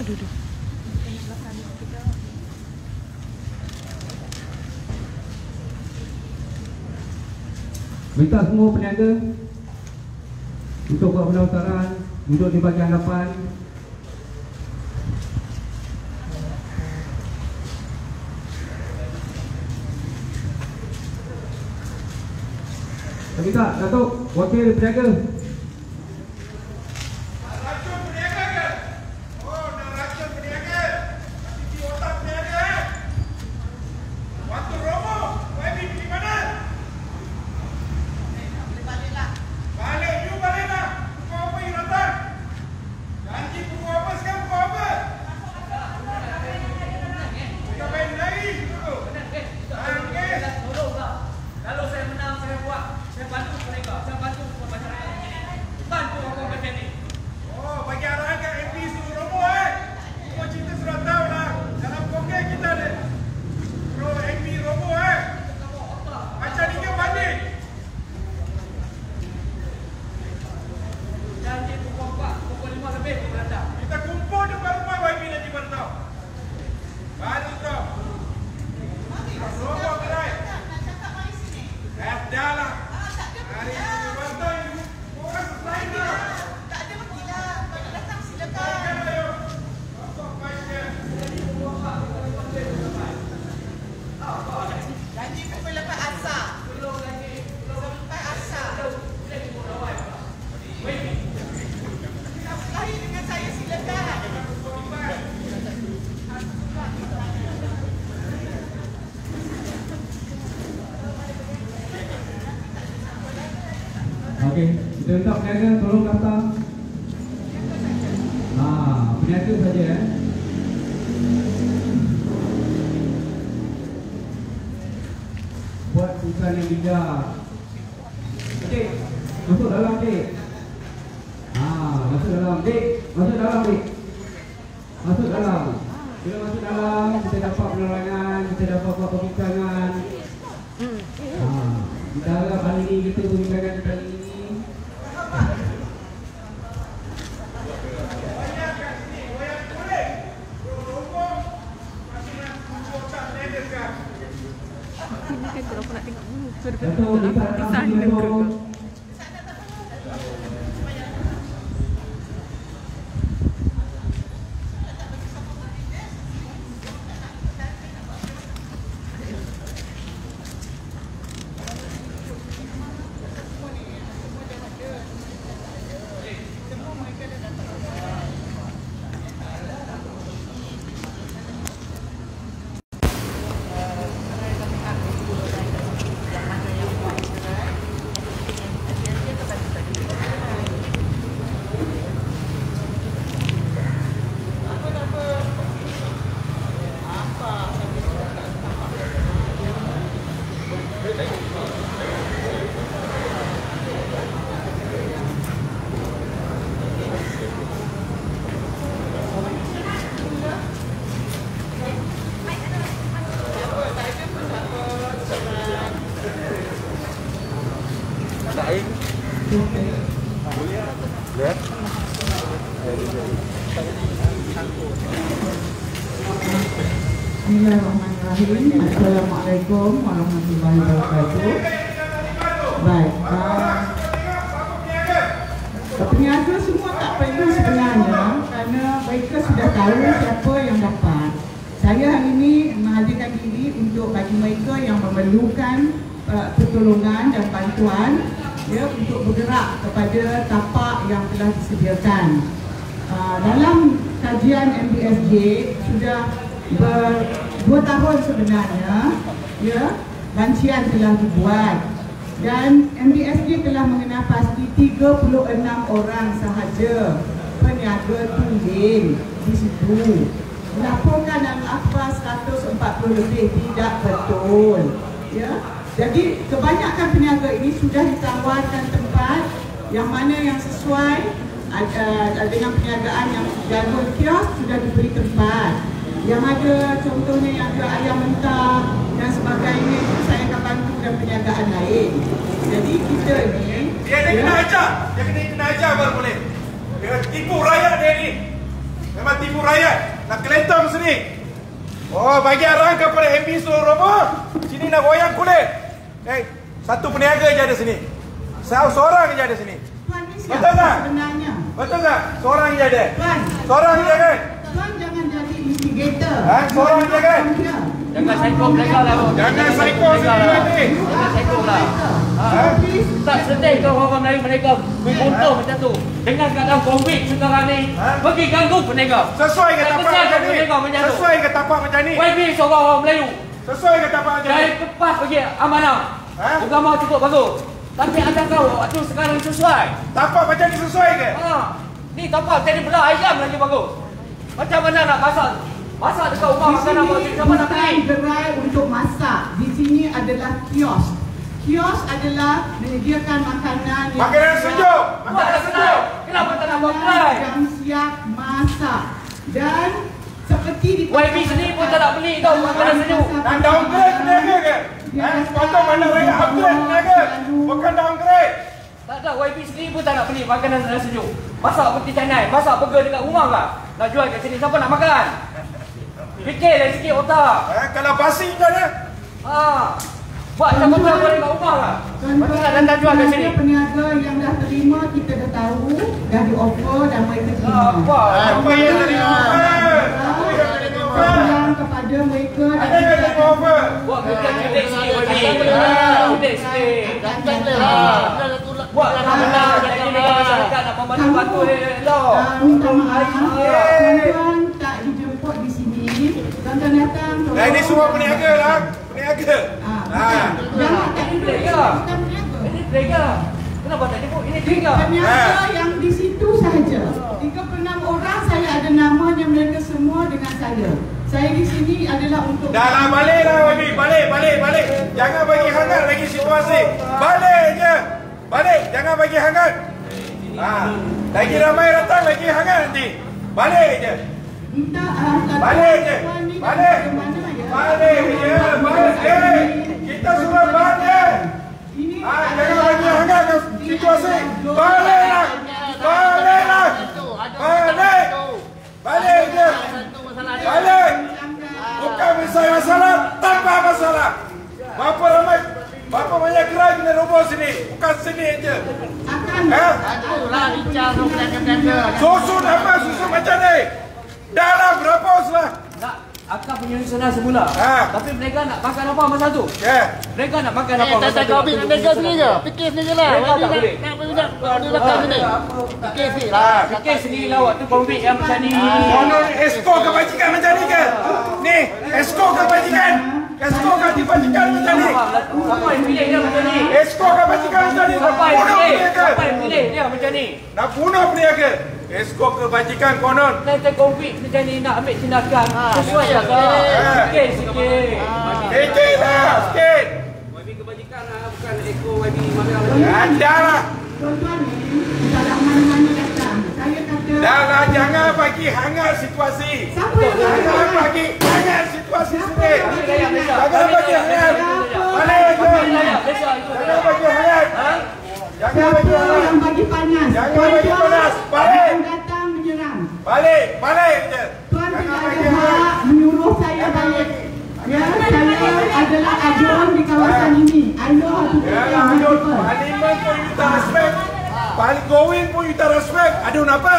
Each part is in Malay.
Aduh. Minta semua peniaga untuk buat pendaftaran, duduk di bahagian hadapan. Minta Datuk, wakil peniaga. Okey, kita minta peniaga tolong daftar. Peniaga saja ya. Buat tulisan yang bijak. Okey, masuk dalam dik. Masuk dalam dik. Masuk dalam dik. Masuk dalam. Bila masuk dalam, kita dapat penerangan, kita dapat buat perbincangan. Kita harap hari ini kita perbincangan kali ini. Bismillahirrahmanirrahim. Assalamualaikum warahmatullahi wabarakatuh. Baik, peniaga semua tak perlu sebenarnya kerana mereka sudah tahu siapa yang dapat. Saya hari ini menghadirkan diri untuk bagi mereka yang memerlukan pertolongan dan bantuan untuk bergerak kepada tapak yang telah disediakan. Dalam kajian MBSJ sudah 2 tahun sebenarnya, lancian telah dibuat dan MBSJ telah mengenal pasti 36 orang sahaja peniaga tulen di situ. Melaporkan dalam akhbar 140 lebih tidak betul. Jadi kebanyakan peniaga ini sudah ditawarkan tempat yang mana yang sesuai dengan perniagaan yang jadual kios sudah diberi tempat. Yang ada contohnya yang ada ayam mentah dan sebagainya itu saya akan bantu dan perniagaan lain. Jadi kita ni dia kena ajar, baru boleh. Dia tipu rakyat dia ni. Memang tipu rakyat. Nak keletong sini. Oh, bagi arahan kepada MB seluruh Roboh. Sini nak goyang kulit. Satu peniaga je ada sini. Seorang je ada sini. Tuan ni Betul siapa tak? sebenarnya? Betul tak? Seorang je ada. Tuan. Seorang je kan? Tuan jangan jadi instigator. Seorang je kan? Jangan psycho mereka lah. Jangan psycho sini nanti. Jangan psycho lah. Tak sedih kau orang Melayu mereka beruntung macam tu. Dengan keadaan COVID sekarang ni, pergi ganggu peniaga. Sesuai ke tapak macam ni? Macam tu. Sesuai ke tapak macam ni? YB seorang orang Melayu. Sesuai ke tapak macam ni? Dari kepas pergi amanah. Agama cukup bagus. Tapi ada kau waktu sekarang sesuai. Tapak macam ni sesuai ke? Ni tapak jadi belah ayam lagi bagus. Macam mana nak masak? Masak dekat rumah makanan bagus. Siapa nak beli? Gerai untuk masak. Di sini adalah kios. Kios adalah menyediakan makanan yang Makanan sejuk. Makanan sejuk. Kenapa tak nak buat gerai? yang siap masak. Dan seperti di YB sendiri pun tak nak beli tau makanan sejuk. Dan downgrade peniaga ke? Sepatutnya mana raya upgrade peniaga. Bukan downgrade. Tak ada, YB sendiri pun tak nak beli makanan sejuk. Masak seperti canai, masak burger dekat rumah kah? Nak jual kat sini, siapa nak makan? Fikirlah sikit otak. Kalau basi macam mana? Buat macam burger dekat rumah kah? Macam nak datang jual kat sini. Peniaga yang dah terima kita dah tahu, dah di offer dan mereka terima. Apa yang terima? Yang kepada mereka Ada yang terima offer? Buat kerja cutik sikit YB. Cutik sikit. Buat benar jadi dengan masyarakat nak membantu-bantu elok. Minta maaf, tuan tak dijemput di sini. Tuan datang. Ini semua peniaga lah. Peniaga. Jangan tak duduk. Bukan peniaga. Ini peniaga. Kenapa tak jemput? Ini peniaga. Peniaga yang di situ sahaja. 36 orang saya ada namanya, mereka semua dengan saya. Saya di sini adalah untuk... Dah lah, balik lah YB. Balik. Jangan bagi hangat lagi situasi. Balik je. Balik. Jangan bagi hangat. Lagi ramai datang, lagi hangat nanti. Balik je. Minta Balik je. Balik. Balik je. Balik. Kita suruh balik. Jangan bagi hangat situasi. Baliklah. Balik je. Balik. Bukan misalnya masalah, tanpa masalah. Berapa banyak gerai kena roboh sini? Bukan sini aja. Susun apa? Susun macam ni. Dah lah berapa sudah? Nak akak punya rencana semula. Tapi mereka nak makan apa masa tu? Mereka nak makan apa masa tu? Kau ambil mereka sini je. Fikir sini je lah. Mereka tak boleh. Nak makan sini. Fikir sini lah. Fikir sendiri lah waktu COVID yang macam ni. Konon esko kebajikan macam ni ke? Ni, esko kebajikan. Esko kebajikan macam ni. Siapa yang pilih dia macam ni? Esko kebajikan macam ni. Nak Siapa yang bunuh pilih? peniaga. Siapa yang pilih dia macam ni? Nak bunuh peniaga. Esko kebajikan konon. Nanti COVID macam ni nak ambil tindakan. Sesuai lah kak. Sikit. Sikit lah, sikit. YB kebajikan lah, bukan Eko YB mana Ada lah. Tuan-tuan ni, tak nak mana-mana datang. Saya kata... Dah lah, jangan bagi hangat situasi. Siapa yang Jangan bagi hangat situasi sini. Jangan Jangan bagi hangat. Balik je. Jangan bagi hangat. Jangan bagi Siapa hangat. yang bagi panas? Jangan bagi panas. Balik. Yang datang menyerang. Balik je. Tuan Jangan tidak bagi ada hangat. hak menyuruh saya balik. Ya, saya adalah adun di kawasan ini. I know how to take Ya, care of my adun. people. Parlimen pun you tak respect. Paling going pun you tak respect. Adun apa?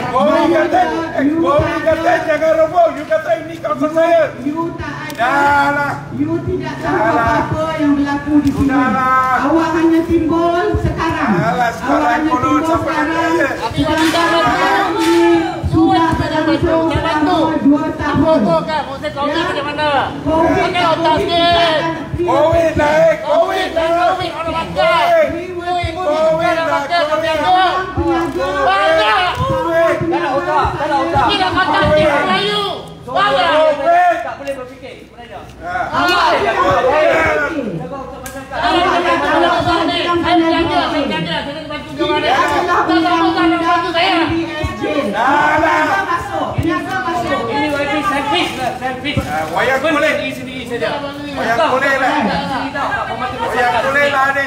Going kata jangan roboh. You kata ini kawasan saya. You tak ada. Dah lah. You tidak tahu Dah lah. apa-apa yang berlaku di sini. Dah lah. Awak hanya timbul sekarang. Dah lah, sekarang Awak hanya konon timbul siapa nak sekarang. kaya? Sedangkan ini sudah berlangsung selama 2 tahun. kan? Maksud kau ni macam mana? Covid Pakai otak sikit. Covid naik. Covid naik. Covid orang makan. Covid naik. Banyak. Tak nak otak. Ni nak makan sikit Melayu. Banyak. Tak boleh berfikir sebenarnya. Awak. Jaga otak masyarakat. Saya jaga. Saya bantu dia orang ni. Tak bantu saya. Dah lah. Ini YB selfish lah, selfish. Wayang kulit. Diri sendiri saja. Wayang kulit lah. Sendiri tak pembantu Wayang masyarakat. kulit lah ni.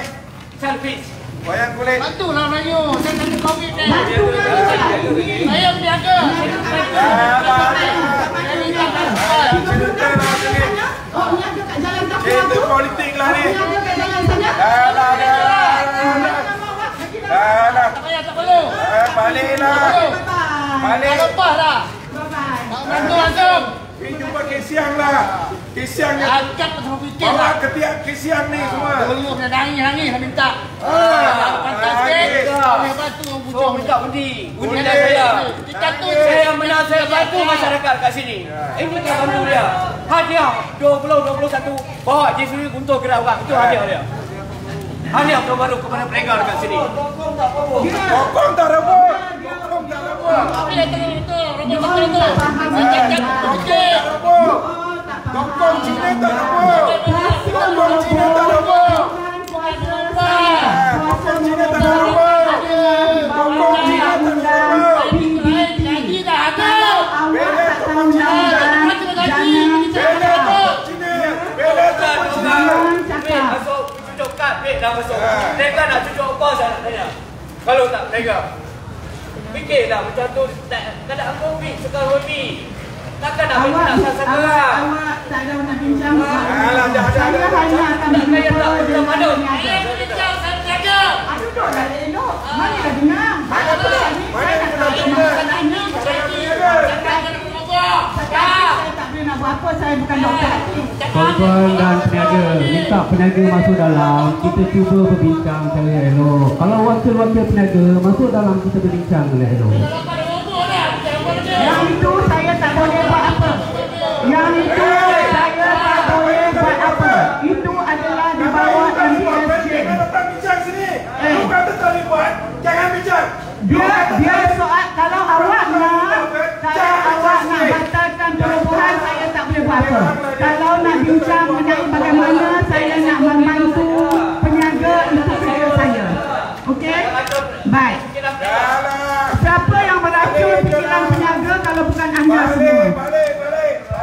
Selfish. Wayang kulit. Bantulah Melayu. Saya kena COVID ni. Bantulah ini. Saya berniaga. Cerita lah sini. Oh, niaga kat jalan Takwa Cerita tu. politik lah ni. Niaga kat jalan sana. Dah lah. Tak payah, tak perlu. Baliklah. Balik. Tak lepas dah. Bye-bye. Tak bantu langsung. Pergi jumpa Kesiang lah. Kesiang ni. Angkat pasal fikir Bawa lah. ketiak Kesiang ni semua. Dulu dah nangis dah minta. Pantas sikit. Nangis. Boleh bantu orang Oh, pucuk. minta undi. Undi Undi. dah saya. Kita tu Saya menang, saya bantu masyarakat kat sini. Ini kan bantu dia. Hadiah 20-21 bawa JSW Guntur gerak orang. Itu hadiah dia. Hadiah baru kepada mereka dekat sini. Bokong tak rebut. Bokong tak rebut. Tapi dah betul. Robot betul tu. Angkat fikir. Rebut. Bokong Cina tak rebut. Bokong Cina tak rebut. Bokong Cina tak rebut. Bokong Cina tak rebut. Gaji dah ada. Bela Bokong Cina. Bela Bokong Cina. Bela Bokong Cina. Weh, masuk cucuk kad, weh dah masuk. Mereka nak cucuk apa saya nak tanya. Kalau tak mereka. Fikirlah macam tu, keadaan COVID sekarang COVID. Takkan nak nak sasaran. Awak tak ada nak bincang. Alah, dah. Saya hanya akan berjumpa dengan niaga. Saya berniaga. Duduklah elok. Mana dah dengar? Mana pula? Mana pula dengar? Saya tak boleh nak buat apa. Saya bukan doktor hati. Tuan-tuan dan peniaga, minta peniaga masuk dalam. Kita cuba berbincang secara elok. Kalau wakil-wakil peniaga masuk dalam, kita berbincang secara elok. Yang itu saya tak boleh buat apa. Yang itu saya tak boleh buat apa. Itu adalah di bawah MPSJ. Jangan datang bincang sini. Lu kata tak boleh buat. Jangan bincang. Dia soal kalau awak nak batalkan perubahan, saya tak boleh buat apa. Kalau nak bincang mengenai bagaimana saya nak membantu peniaga, itu kerja saya. Okey? Baik. Siapa yang meracun pikiran peniaga kalau bukan anda semua? Balik.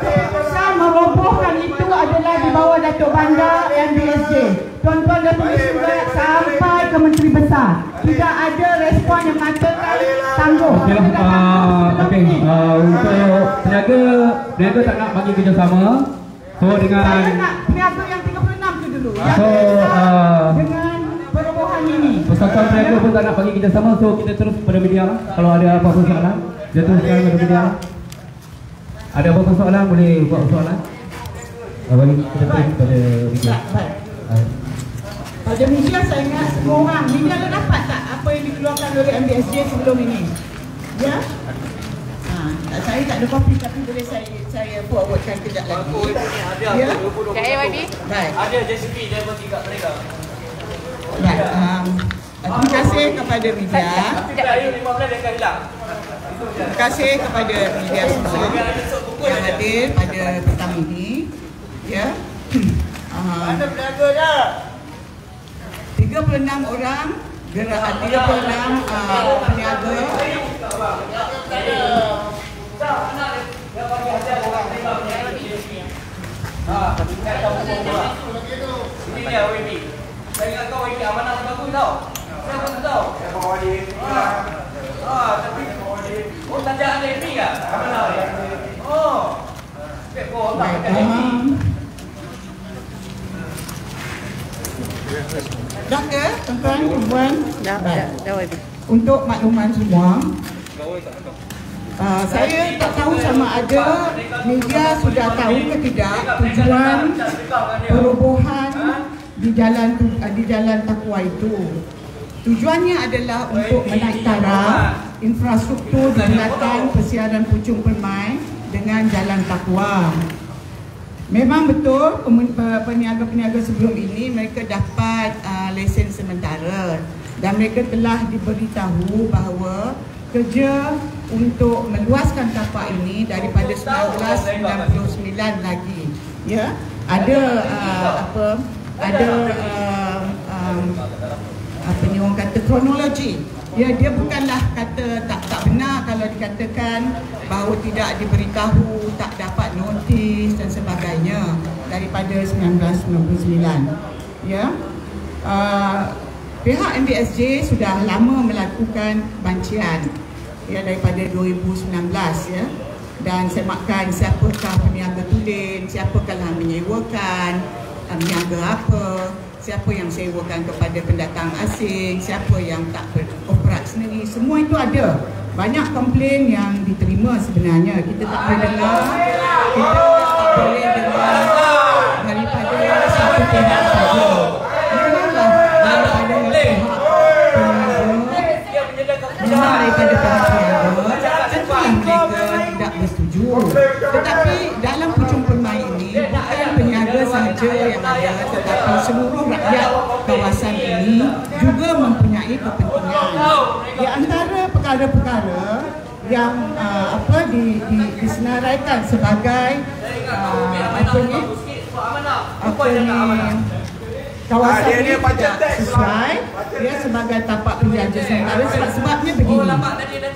Keputusan merobohkan itu adalah di bawah Datuk Bandar MBSJ. Tuan-tuan dah tulis surat sampai ke Menteri Besar. Tidak ada respon yang mengatakan tangguh. Okey, untuk peniaga tak nak bagi kerjasama. So dengan Saya nak peniaga yang 36 tu dulu. So, Dengan perubahan ini. persatuan peniaga pun tak nak bagi kerjasama. So kita terus pada media lah. Kalau ada apa-apa soalan, dia terus pada media lah. Ada apa-apa soalan, boleh buat soalan. Bagi kita terus pada media. Baik. Pada media saya ingat semua orang. Media dah dapat tak apa yang dikeluarkan oleh MBSJ sebelum ini? Ya? Saya tak ada kopi tapi boleh saya forwardkan kejap lagi. Aku ni hadiah Ya? 20. Baik. Ada JSW dia bagi kat mereka. Baik. Terima kasih kepada media. Tidak ayo 15 dia akan hilang. Terima kasih kepada media semua yang hadir pada petang ini. Ya. Mana berniaga dah? 36 orang gerakan 36 peniaga. Ini dia WB. Saya ingat kau WB amanah bagus tau. Saya pun tahu. Tapi tak ada WB kan? Amanah dia. Oh. Kau tak ada WB. Dah ke tuan-tuan? Dah. Untuk makluman semua, saya tak tahu sama ada media sudah tahu ke tidak tujuan perubahan di jalan Takwa itu. Tujuannya adalah untuk menaik taraf infrastruktur jembatan persiaran Puchong Permai dengan jalan Takwa. Memang betul peniaga-peniaga sebelum ini mereka dapat lesen sementara dan mereka telah diberitahu bahawa kerja untuk meluaskan tapak ini daripada 1999 lagi, ya, ada apa ni orang kata kronologi. Ya, dia bukanlah kata tak benar kalau dikatakan bahawa tidak diberitahu, tak dapat notis dan sebagainya daripada 1999. Ya. pihak MBSJ sudah lama melakukan bancian ya daripada 2019 ya, dan semakan siapakah peniaga tulen, siapakah yang menyewakan, meniaga apa, siapa yang sewakan kepada pendatang asing, siapa yang tak beroperat sendiri, semua itu ada. Banyak komplain yang diterima sebenarnya. Kita tak boleh dengar, kita tak boleh dengar daripada satu pihak saja. Memanglah daripada pihak memang daripada pihak tentulah mereka tidak bersetuju. Tetapi dalam pucung permai ini bukan peniaga sahaja yang ada, tetapi seluruh rakyat kawasan ini juga mempunyai kepentingan. Di antara perkara-perkara yang disenaraikan sebagai kawasan ini tidak sesuai dia sebagai tapak penjaja sementara, sebabnya begini.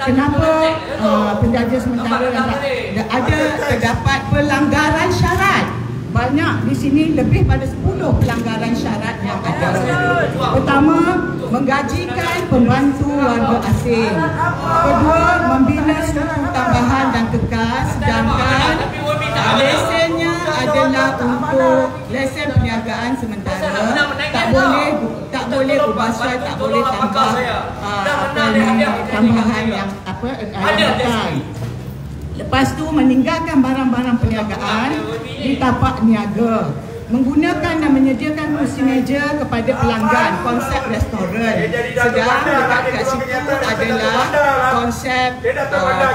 Kenapa penjaja sementara ada terdapat pelanggaran syarat? Banyak di sini, lebih pada 10 pelanggaran syarat yang ada. Pertama, menggajikan pembantu warga asing. Kedua, membina struktur tambahan dan kekal, sedangkan lesennya adalah untuk lesen perniagaan sementara. Tak boleh ubah suai, tak boleh tambah tambahan yang kekal. Lepas tu meninggalkan barang-barang perniagaan di tapak niaga, menggunakan dan menyediakan kursi meja kepada pelanggan, konsep restoran. Sedang dekat kat situ adalah konsep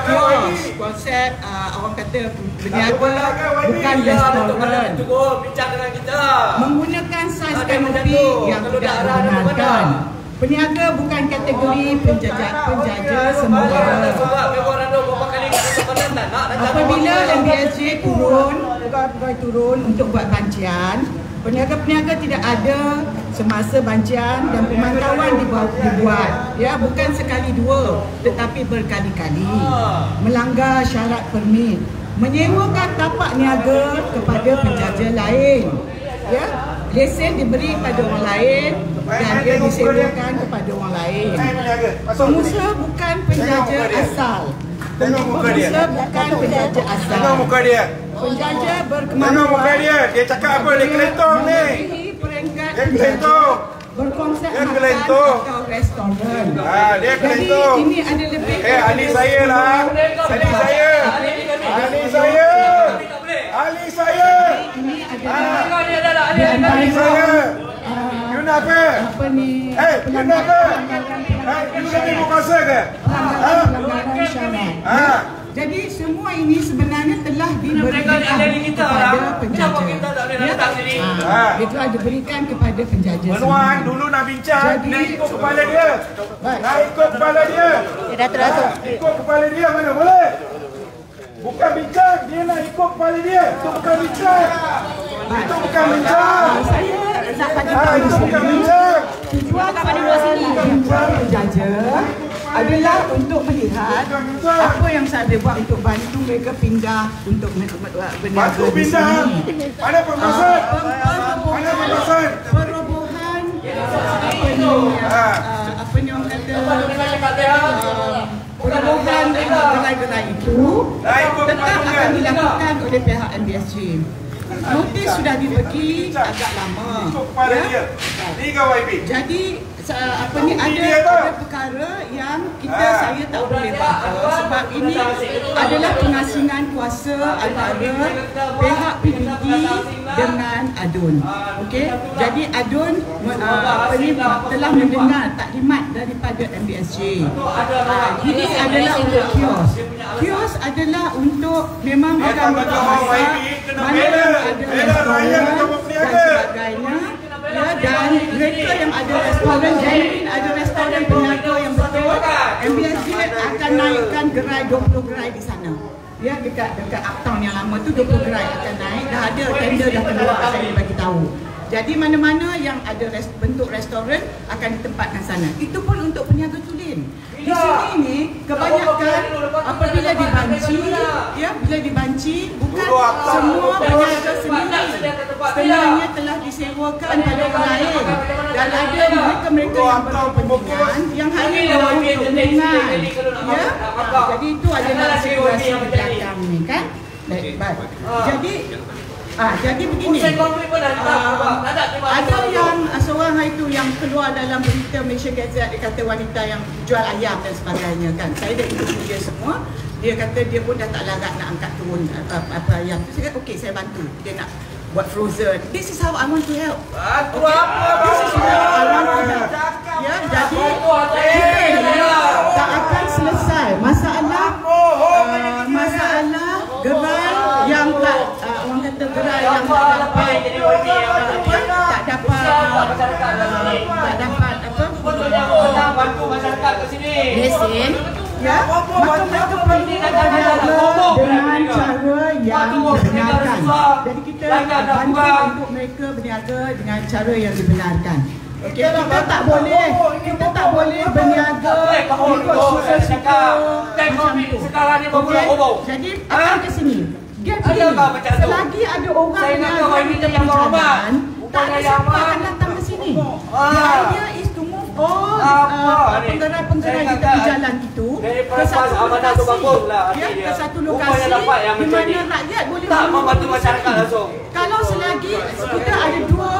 kios, konsep orang kata berniaga bukan restoran. Menggunakan saiz kanopi yang tidak dibenarkan. Peniaga bukan kategori penjaja semula. Apabila MBSJ turun untuk buat bancian, peniaga-peniaga tidak ada semasa bancian dan pemantauan dibuat. Ya, bukan sekali dua, tetapi berkali-kali. Melanggar syarat permit, menyewakan tapak niaga kepada penjaja lain. Ya, lesen diberi pada orang lain dan dia disewakan kepada orang lain. Pengusaha bukan penjaja asal. Pengusaha bukan penjaja asal. Tengok muka dia. Penjaja berkemampuan. Tengok muka dia. Dia cakap apa? Dia kelentong ni. Dia kelentong. Berkonsep Dia makan kelentong. atau restoran. Dia kelentong. Jadi ini ada lebih. ahli saya lah. Ahli saya. Ahli saya. Ahli saya. Ini adalah Ahli saya. You nak apa? apa ni? You nak apa? You nak ibu kuasa ke? Pelanggaran syarat. Jadi semua ini sebenarnya telah diberikan kepada penjaja. Dia telah diberikan kepada penjaja. Menuan dulu nak bincang, nak ikut kepala dia. Nak ikut kepala dia. Dia dah terasuk. Ikut kepala dia mana boleh? Bukan bincang, dia nak ikut kepala dia. Itu bukan bincang. Itu bukan bincang. Saya nak bagi Itu bukan bincang. tujuan penjaja adalah untuk melihat apa yang saya boleh buat untuk bantu mereka pindah untuk berniaga Bantu di pindah. sini. Mana pembahasan? Mana pembahasan? Perobohan apa ni orang kata perobohan gerai-gerai itu tetap akan dilakukan oleh pihak MBSJ. Notis sudah dibagi agak lama. Ikut kepala dia. Tiga YB. Jadi ada perkara yang saya tak boleh bahas sebab ini adalah pengasingan kuasa antara pihak PBB dengan ADUN. Okey, jadi ADUN telah mendengar taklimat daripada MBSJ. Ini adalah untuk kios. Kios adalah untuk memang bukan untuk masak, mana yang ada restoran dan sebagainya. Ya, dan mereka yang ada restoran, jadi ada restoran peniaga yang betul, MBSJ akan naikkan gerai 20 gerai di sana. Ya, dekat uptown yang lama tu 20 gerai akan naik. Dah ada tender dah keluar, saya bagi tahu. Jadi mana-mana yang ada bentuk restoran akan ditempatkan sana. Itu pun untuk peniaga tulen. Di sini ni kebanyakan apabila dibanci, ya, bila dibanci bukan semua peniaga sendiri. Sebenarnya telah disewakan pada orang lain. dan ada mereka-mereka yang berkepentingan yang hanya mahu keuntungan. Ya, jadi itu adalah situasi di belakang ni kan. Baik. Jadi begini. Ada yang seorang itu yang keluar dalam berita Malaysia Gazette, dia kata wanita yang jual ayam dan sebagainya kan. Saya dah interview dia semua. Dia kata dia pun dah tak larat nak angkat turun apa ayam. Saya kata okey, saya bantu. Dia nak buat frozen. This is how I want to help. This is how I want to help. Ya, jadi tak akan selesai masalah gerai yang orang kata gerai yang tak dapat bantu masyarakat ke sini. lesen. Ya, maka mereka perlu dengan cara yang dibenarkan. Jadi kita bantu untuk mereka berniaga dengan cara yang dibenarkan. Okey, kita tak boleh berniaga ikut suka-suka macam tu. Okey, jadi akan ke sini. Get in. Selagi ada orang berniaga di tepi jalan, tak ada siapa akan datang ke sini. The idea is to move all penggerai-penggerai di tepi jalan itu ke satu lokasi. Ke satu lokasi di mana rakyat boleh membantu masyarakat langsung. Kalau selagi kita ada dua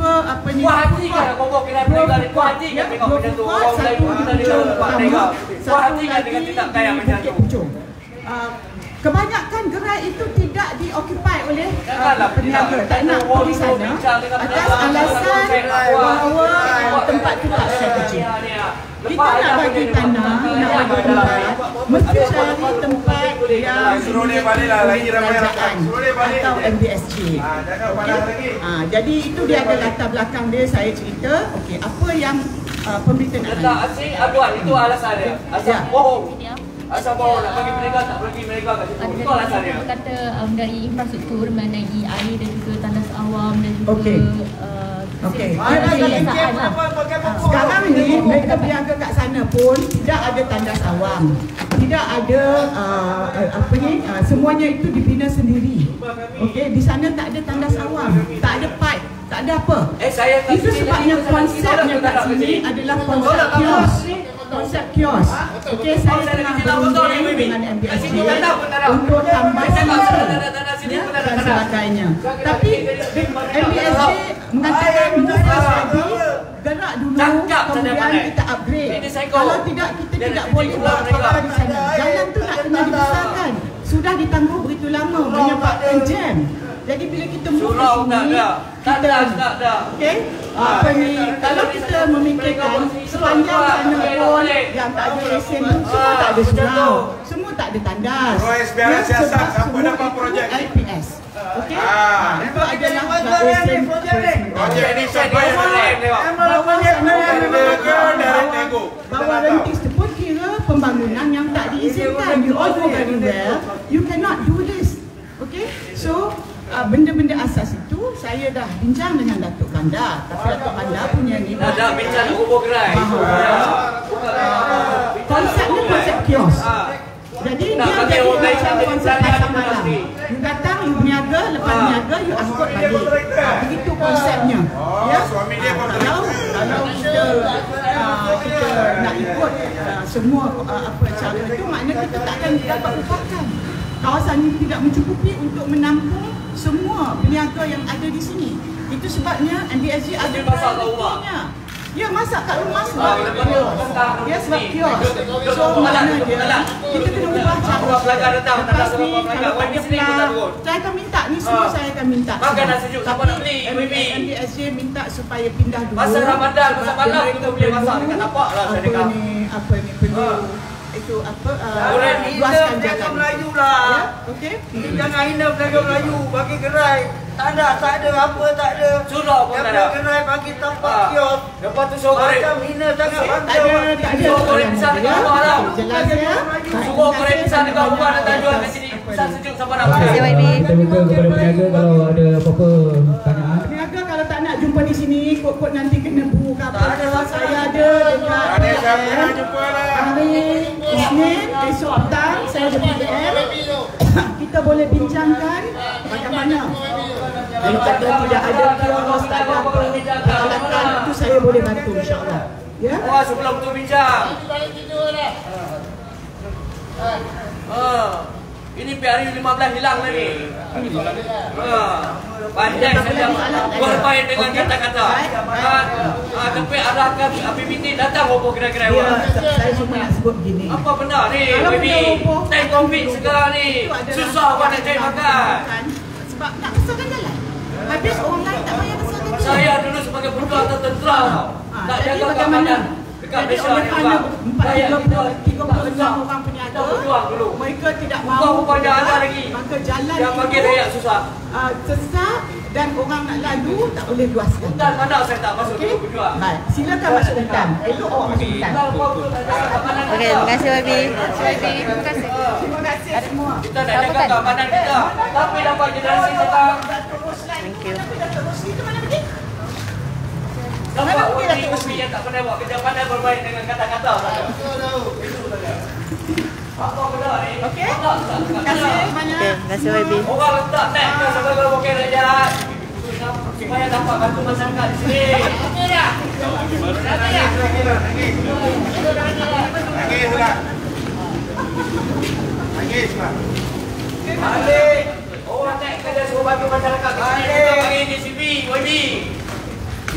Puas hati kan nak bawa kena perniagaan ni. Puas hati kan tengok macam tu. Orang Melayu kita ni kalau buat perniagaan. Puas hati kan dengan tindakan yang macam tu. Kebanyakan gerai itu tidak diokupai oleh peniaga. Tak nak di sana atas alasan bahawa tempat itu tak strategik. Kita nak bagi tanah, nak bagi tempat, mesti cari tempat yang kerajaan atau MBSJ. Jadi itu dia ada latar belakang dia, saya cerita. Okey, apa yang pemberitaan nak letak asing aduan, itu alasan dia. Asal bohong. Asal bawa nak bagi mereka, tak bagi mereka kat situ. Itu alasan dia. Kata dari infrastruktur mengenai air dan juga tandas awam dan juga Okey. Sekarang ni mereka berniaga kat sana pun tidak ada tandas awam. Tidak ada semuanya itu dibina sendiri. Okey, di sana tak ada tandas awam, tak ada pipe, tak ada apa. Itu sebabnya konsepnya kat sini adalah konsep kios. Konsep kios. Okey, saya tengah berunding dengan MBSJ untuk tambah dan sebagainya. Tapi MBSJ mengatakan gerak dulu, kemudian kita upgrade. Kalau tidak, kita tidak boleh buat apa-apa di sana. Jalan tu nak kena dibesarkan. Sudah ditangguh begitu lama menyebabkan jam. Jadi bila kita move ke sini, kita okey, kalau kita memikirkan sepanjang sana pun yang tak ada lesen tu semua tak ada surau, semua tak ada tandas. Sebab semua itu LPS. Okey, itu adalah lesen projek ini sampai bahawa rentis tu pun kira pembangunan yang tak diizinkan. You all know very well, you cannot do this. Okay, so benda-benda asas itu saya dah bincang dengan Datuk Bandar. Tapi Datuk Bandar punya ni dah bincang kubur gerai. Konsepnya konsep kios. Jadi dia jadi macam konsep pasar malam. You datang, you berniaga, lepas berniaga you angkut balik. Begitu konsepnya. Ya. Kalau kita nak ikut semua cara itu, maknanya kita tak akan dapat upakan. Kawasan ini tidak mencukupi untuk menampung semua peniaga yang ada di sini. Itu sebabnya MBSJ ada prioritinya. Ya, masak kat rumah sebab kios. Ya, sebab kios. So, maknanya kita kena ubah cara. Lepas ni, kalau tak ada plan, saya akan minta ni semua saya akan minta. Makanan sejuk, siapa nak beli? MBSJ minta supaya pindah dulu. Masa Ramadan, masa malam kita boleh masak dekat tapak lah. Apa ni perlu itu luaskan jalan Melayu lah. Ya, okey. Jangan hina pedagang Melayu bagi gerai. Tak ada apa, tak ada. Surau pun tak ada. Gerai bagi tapak kios. Lepas tu suruh goreng. Macam hina sangat bangsa. Suruh goreng pisang dekat rumah lah. Jelas ya. Suruh goreng pisang dekat rumah datang jual kat sini. Pisang sejuk siapa nak makan. Kita minta kepada peniaga kalau ada apa-apa tanyaan. Peniaga kalau tak nak jumpa di sini, kot-kot nanti kena buku ke apa. Saya ada dekat siapa nak jumpa lah. hari Isnin, esok petang saya ada PDM. Kita boleh bincangkan bagaimana. Kalau kata tidak ada kios, tak ada apa. saya boleh bantu insya-Allah. Ya. Wah, sebelum tu bincang. Ini PRU 15 hilang lagi. Pandai saja bermain dengan kata-kata. Tapi arahkan PPT datang roboh kira-kira. Ya, saya cuma nak sebut begini. Apa benar ni, Kalau baby? benda roboh, Time COVID sekarang ni susah buat nak cari makan. Sebab nak besarkan jalan. Habis orang lain tak payah besarkan jalan. Saya dulu sebagai pejuang tentera tau. Tak Jadi jaga bagaimana? keamanan dekat Jadi Malaysia oleh ni kerana bang. 36 orang peniaga, Kita berjuang dulu. mereka tidak Bukan mahu rupanya ada lagi maka jalan yang bagi itu, rakyat susah. sesat dan orang nak lalu tak boleh luaskan. Hutan mana saya tak masuk Okey? dulu berjuang. Baik, silakan masuk hutan. Elok awak masuk hutan. Okey, terima kasih YB. Terima kasih. Terima kasih semua. Kita nak jaga keamanan kita. Tapi dapat generasi datang. Thank you. Nampak ubi yang tak pandai buat kerja, pandai bermain dengan kata-kata. Apa benar ni? Okey. Terima kasih banyak. Okey, terima kasih YB. Orang letak net ke sebagai wakil rakyat supaya dapat bantu masyarakat di sini. Nangis lah. Balik. Orang net kerja suruh bantu masyarakat di sini. Kita bagi DCP, YB.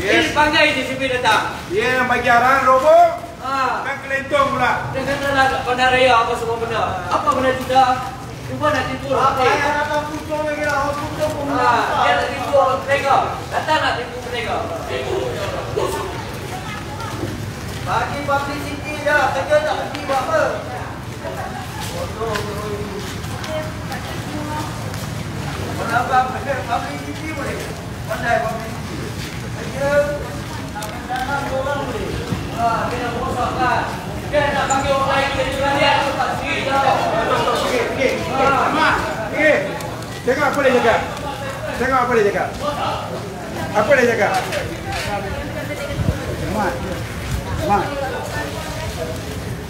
Ini sebagai DCP datang. Dia yang bagi arahan roboh, Kan kelentong pula. dia kata nak bandar raya apa semua benda. Apa benda tidak? Cuba nak tipu orang lain. Dia nak tipu mereka. Datang nak tipu mereka. Bagi publicity je, kerja tak pergi buat apa. Kenapa publicity boleh? Pandai publicity. Kerja dalam orang boleh. Dia nak rosakkan. Dia nak bagi orang lain jadi beralian. Tak sendiri tau. Okey. Cakap apa dia cakap? Cakap apa dia cakap? Apa dia cakap?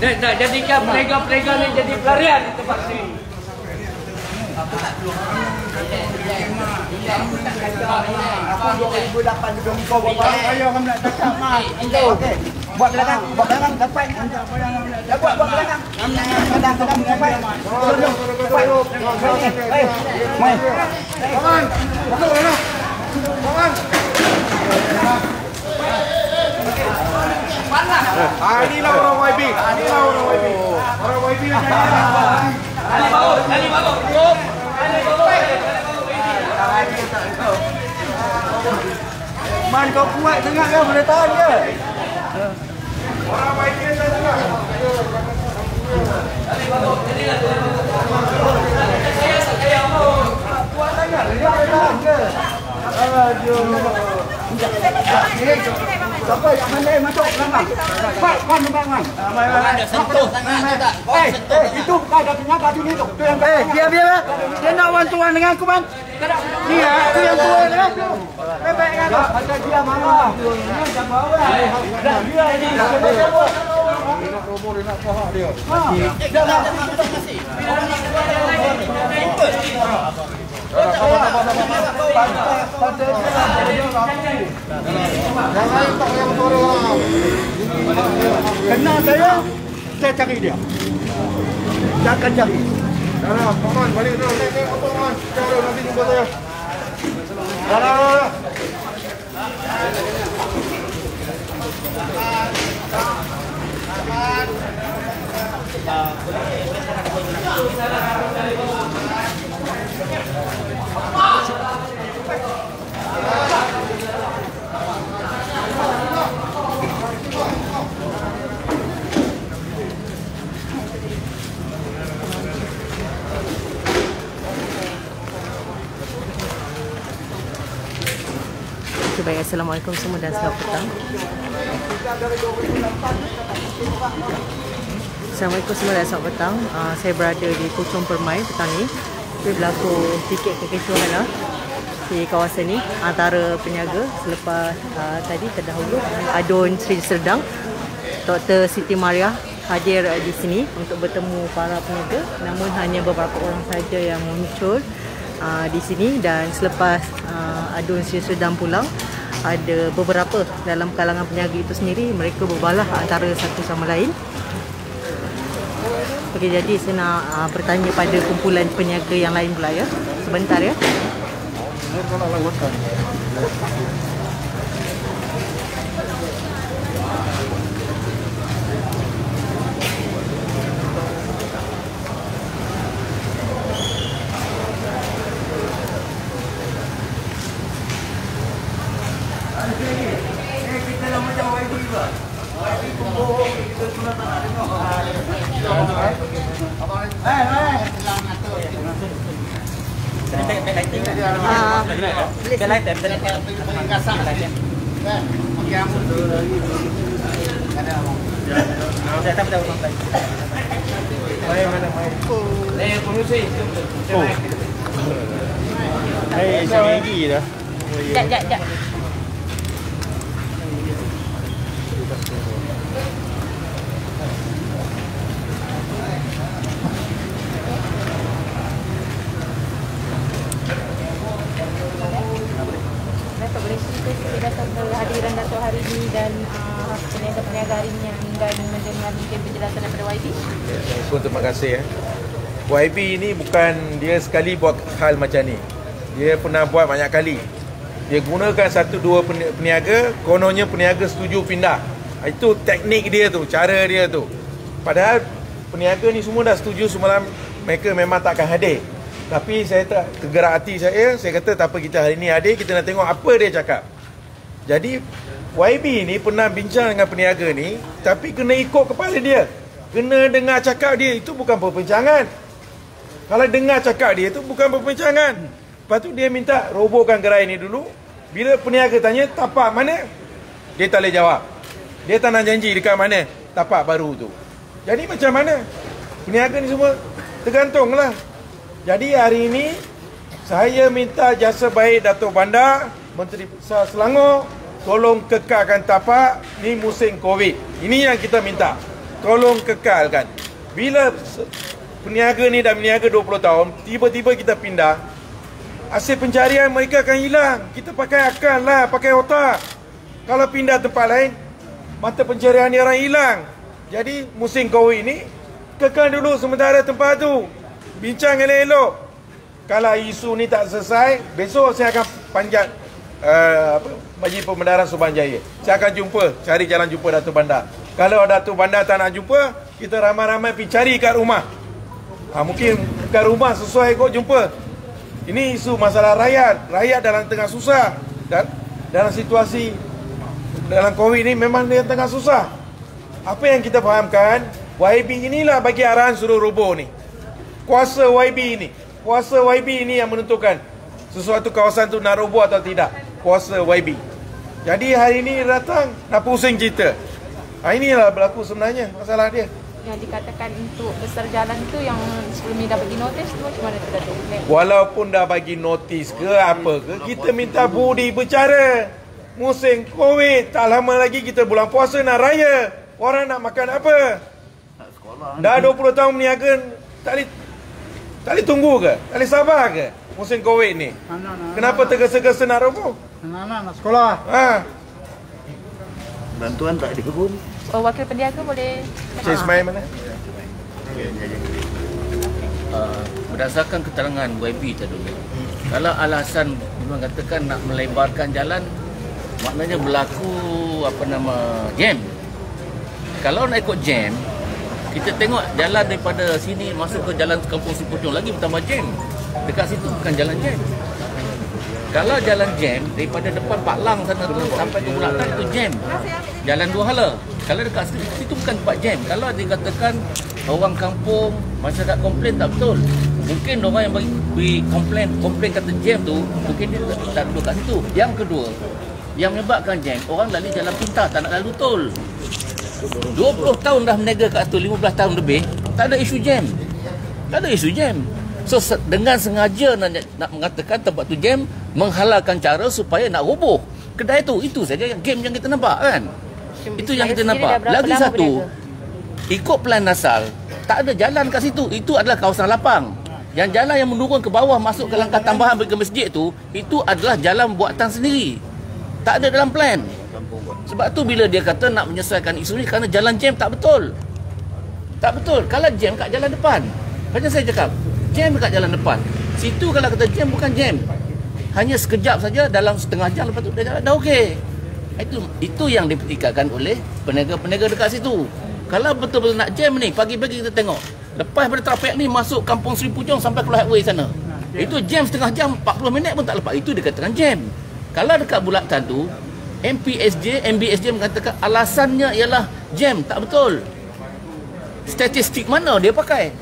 Nak jadikan penega-penega ni jadi pelarian di tempat sini. Aku 2008 juga kau buat apa? Ayo kamu nak cakap mah. Okey. Buat belakang dapat. Buat belakang. Kadang-kadang dapat. Hei, mai. Kawan, masuk sana. Kawan. Inilah orang YB. Inilah orang YB. Orang YB yang jadi. Ali bagus. Ali bagus. Man kau kuat sangat kan boleh tahan ke? Orang YB yang jadi. Kuat sangat dia boleh tahan ke? Aduh. Siapa yang pandai masuk belakang? Cepat, kan belakang. Ada sentuh sangat tak? Itu bukan ada penyaga sini tu. Tu yang biar. Dia nak one-to-one dengan aku, Man. Ni aku yang tua dengan aku. Baik dengan aku. Macam dia marah. Ini jangan bawa. Dah dia ni. Dia nak roboh, dia nak pahak dia. Jangan kasih. Kenal saya cari dia. Saya akan cari. Dah, kawan, balik dah. Naik motor kawan. Dah, nanti jumpa saya. Dah. Baik, Assalamualaikum semua dan selamat petang. Assalamualaikum semua dan selamat petang. Saya berada di Puchong Permai petang ni. Berlaku tiket kekecewaan lah di kawasan ni antara peniaga selepas tadi terdahulu Adun Seri Serdang Dr. Siti Maria hadir di sini untuk bertemu para peniaga, namun hanya beberapa orang saja yang muncul di sini. Dan selepas Adun Seri Serdang pulang, ada beberapa dalam kalangan peniaga itu sendiri, mereka berbalah antara satu sama lain. Okey, jadi saya nak bertanya pada kumpulan peniaga yang lain pula ya. Sebentar ya. Kita nak macam YB juga. YB kumpul, kita cuma tak nak tengok. Jap. Datuk boleh cerita sikit datang kehadiran Datuk hari ini dan peniaga-peniaga hari ini yang enggan mendengar mungkin penjelasan daripada YB? Terima kasih ya. YB ini bukan dia sekali buat hal macam ni. Dia pernah buat banyak kali. Dia gunakan satu dua peniaga, kononnya peniaga setuju pindah. Itu teknik dia tu, cara dia tu. Padahal peniaga ni semua dah setuju semalam, mereka memang tak akan hadir. Tapi saya tak tergerak hati saya kata tak apa, kita hari ni hadir, kita nak tengok apa dia cakap. Jadi YB ni pernah bincang dengan peniaga ni, tapi kena ikut kepala dia. Kena dengar cakap dia, itu bukan perbincangan. Kalau dengar cakap dia tu bukan perbincangan. Lepas tu dia minta robohkan gerai ni dulu. Bila peniaga tanya tapak mana, dia tak boleh jawab. Dia tak nak janji dekat mana tapak baru tu. Jadi macam mana? Peniaga ni semua tergantunglah. Jadi hari ini saya minta jasa baik Datuk Bandar, Menteri Besar Selangor, tolong kekalkan tapak ni musim Covid. Ini yang kita minta. Tolong kekalkan. Bila peniaga ni dah berniaga 20 tahun, tiba-tiba kita pindah, hasil pencarian mereka akan hilang. Kita pakai akal lah, pakai otak. Kalau pindah tempat lain, mata pencarian dia orang hilang. Jadi musim Covid ini kekal dulu sementara tempat tu. Bincang elok-elok. Kalau isu ni tak selesai, besok saya akan panjat Majlis Pembedaran Suruhanjaya. Saya akan jumpa, cari jalan jumpa Datuk Bandar. Kalau Datuk Bandar tak nak jumpa, kita ramai-ramai pergi cari kat rumah. Mungkin kat rumah sesuai kok jumpa. Ini isu masalah rakyat. Rakyat dalam tengah susah. Dan dalam situasi dalam Covid ni memang dia tengah susah. Apa yang kita fahamkan, YB inilah bagi arahan suruh roboh ni. Kuasa YB ini. Kuasa YB ini yang menentukan sesuatu kawasan tu nak roboh atau tidak. Kuasa YB. Jadi hari ini datang nak pusing cerita. Inilah berlaku sebenarnya masalah dia. Yang dikatakan untuk besar jalan tu yang sebelum ni dah bagi notis tu macam mana tu Datuk? Walaupun dah bagi notis ke apa ke, kita minta budi bercara. Musim Covid, tak lama lagi kita bulan puasa nak raya. Orang nak makan apa? Dah 20 tahun berniaga, tak boleh tunggu ke? Tak boleh sabar ke? Musim Covid ni. Kenapa tergesa-gesa nak roboh? Anak-anak nak sekolah. Bantuan tak ada pun. Wakil peniaga boleh Cik Ismail mana? Berdasarkan keterangan YB tadi, kalau alasan mengatakan nak melebarkan jalan, maknanya berlaku jam. Kalau nak ikut jam, kita tengok jalan daripada sini masuk ke jalan Kampung Sipocong lagi bertambah jam. Dekat situ bukan jalan jam. Kalau jalan jam daripada depan Pak Lang sana tu sampai ke Bulatan itu jam. Jalan dua hala. Kalau dekat situ bukan tempat jam. Kalau dikatakan orang kampung masyarakat komplain, tak betul. Mungkin orang yang bagi komplain kata jam tu mungkin dia tak duduk kat situ. Yang kedua, yang menyebabkan jam, orang lalu jalan pintar, tak nak lalu tol. 20 tahun dah berniaga kat situ, 15 tahun lebih, tak ada isu jam. Tak ada isu jam. So dengan sengaja nak mengatakan tempat tu jam, menghalalkan cara supaya nak roboh kedai tu. Itu saja yang game yang kita nampak kan. Itu yang kita nampak. Lagi satu, ikut plan asal, tak ada jalan kat situ. Itu adalah kawasan lapang. Yang jalan yang menurun ke bawah masuk ke langkah tambahan pergi ke masjid tu, itu adalah jalan buatan sendiri. Tak ada dalam plan. Sebab tu bila dia kata nak menyelesaikan isu ni kerana jalan jam, tak betul. Tak betul. Kalau jam kat jalan depan. Macam saya cakap, jam kat jalan depan. Situ kalau kata jam, bukan jam. Hanya sekejap saja, dalam setengah jam lepas tu dah jalan, dah okey. Itu yang dipertikaikan oleh peniaga-peniaga dekat situ. Kalau betul-betul nak jam ni, pagi-pagi kita tengok. Lepas pada trafik ni masuk kampung Seri Pujong sampai Pulau Highway sana. Itu jam setengah jam, 40 minit pun tak lepas. Itu dikatakan jam. Kalau dekat bulatan tu, MBSJ mengatakan alasannya ialah jam. Tak betul. Statistik mana dia pakai?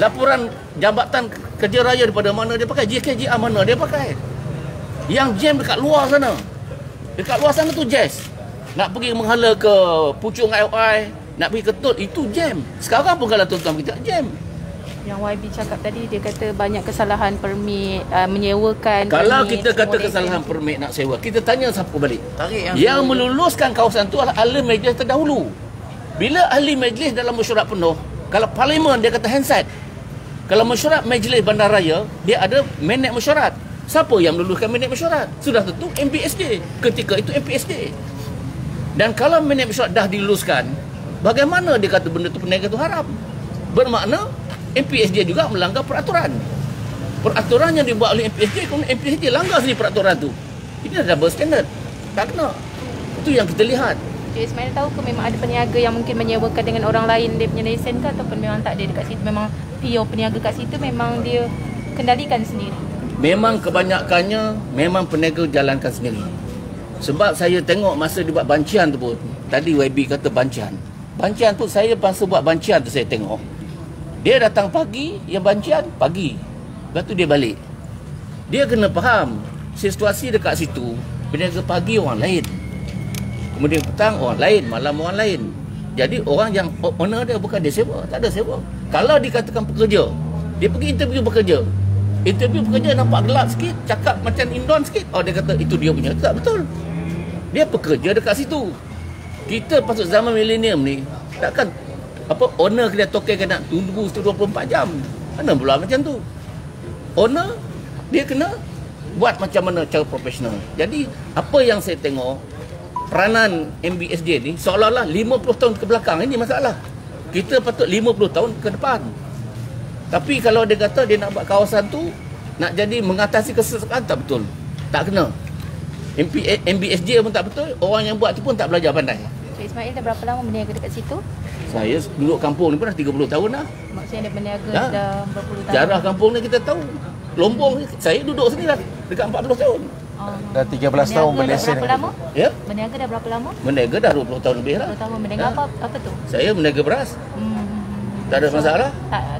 Laporan Jabatan Kerja Raya daripada mana dia pakai? JKJA mana dia pakai? Yang jam dekat luar sana. Dekat luar sana tu jazz. Nak pergi menghala ke Puchong IOI, nak pergi ke Tut, itu jam. Sekarang pun kalau tuan-tuan kita jam. Yang YB cakap tadi, dia kata banyak kesalahan permit, menyewakan. Kalau permit, kita kata semua kesalahan lisensi. permit nak sewa, kita tanya siapa balik? Yang meluluskan kawasan tu adalah ahli majlis terdahulu. Bila ahli majlis dalam mesyuarat penuh, kalau parlimen dia kata handset. Kalau mesyuarat majlis bandaraya, dia ada minit mesyuarat. Siapa yang meluluskan minit mesyuarat? Sudah tentu MBSJ. Ketika itu MPSJ. Dan kalau minit mesyuarat dah diluluskan, bagaimana dia kata benda tu peniaga tu haram? Bermakna MPSJ juga melanggar peraturan. Peraturan yang dibuat oleh MPSJ, kemudian MPSJ langgar sendiri peraturan tu. Ini adalah double standard. Tak kena. Itu yang kita lihat. Cik Ismail tahu ke memang ada peniaga yang mungkin menyewakan dengan orang lain dia punya lesen ke, ataupun memang tak ada dekat situ, memang pure peniaga kat situ, memang dia kendalikan sendiri? Memang kebanyakannya memang peniaga jalankan sendiri. Sebab saya tengok masa dia buat bancian tu pun, tadi YB kata bancian. Bancian tu saya masa buat bancian tu saya tengok. Dia datang pagi, yang bancian pagi. Lepas tu dia balik. Dia kena faham situasi dekat situ, peniaga pagi orang lain. Kemudian petang orang lain, malam orang lain. Jadi orang yang owner dia bukan dia sewa, tak ada sewa. Kalau dikatakan pekerja, dia pergi interview bekerja. Interview bekerja nampak gelap sikit, cakap macam indon sikit. Oh dia kata itu dia punya. Tak betul. Dia pekerja dekat situ. Kita pasal zaman milenium ni, takkan owner kena token kena tunggu 24 jam. Mana pula macam tu? Owner dia kena buat macam mana cara profesional. Jadi apa yang saya tengok, peranan MBSJ ni seolah-olah 50 tahun ke belakang ini masalah. Kita patut 50 tahun ke depan. Tapi kalau dia kata dia nak buat kawasan tu nak jadi mengatasi kesesakan, tak betul. Tak kena. MBSJ pun tak betul, orang yang buat tu pun tak belajar pandai. Cik Ismail dah berapa lama berniaga dekat situ? Saya duduk kampung ni pun dah 30 tahun dah. Maksudnya dia berniaga Ya. dah berpuluh tahun. Jarah kampung ni kita tahu. Lombong ni saya duduk sini dah dekat 40 tahun. Dah 13 tahun berlesen. Berapa lama? Ya. Berniaga dah berapa lama? Berniaga dah 20 tahun lebih lah. 20 tahun berniaga. Apa tu? Saya berniaga beras. Tak ada masalah.